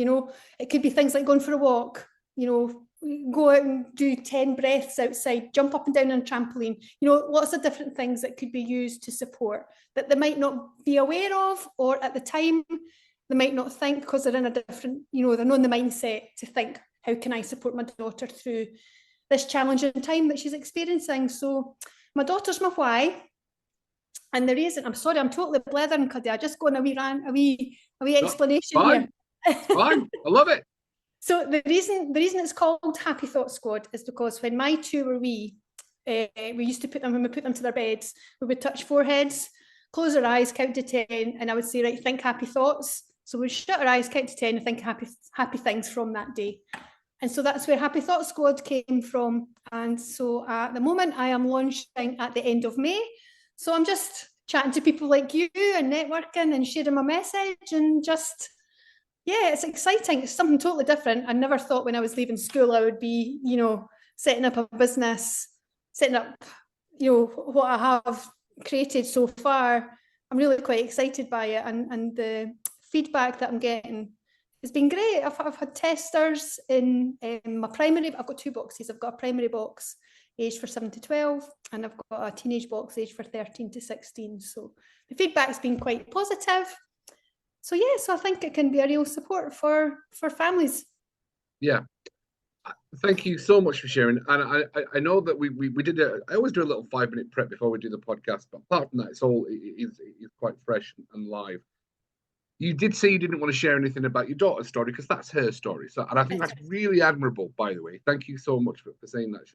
You know, it could be things like going for a walk, you know, go out and do 10 breaths outside, jump up and down on a trampoline, you know, lots of different things that could be used to support that they might not be aware of, or at the time they might not think, because they're in a different, you know, they're not in the mindset to think, how can I support my daughter through this challenging time that she's experiencing? So my daughter's my why. And the reason, I'm sorry, I'm totally blethering, Cuddy. I just go on a wee explanation here. Fine, I love it. So the reason it's called Happy Thought Squad is because when my two were wee, we used to put them, when we put them to their beds, we would touch foreheads, close our eyes, count to 10, and I would say, right, think happy thoughts. So we'd shut our eyes, count to 10, and think happy things from that day. And so that's where Happy Thought Squad came from. And so at the moment, I am launching at the end of May. So I'm just chatting to people like you and networking and sharing my message, and just, yeah, it's exciting. It's something totally different. I never thought when I was leaving school I would be, you know, setting up a business, setting up, you know, what I have created so far. I'm really quite excited by it, and the feedback that I'm getting has been great. I've had testers in my primary. I've got 2 boxes. I've got a primary box aged for 7 to 12, and I've got a teenage box aged for 13 to 16. So the feedback's been quite positive. So yeah, so I think it can be a real support for families. Yeah. Thank you so much for sharing. And I know that we did I always do a little 5-minute prep before we do the podcast, but apart from that, it's all is quite fresh and live. You did say you didn't want to share anything about your daughter's story, because that's her story. So, and I think that's really admirable, by the way. Thank you so much for saying that.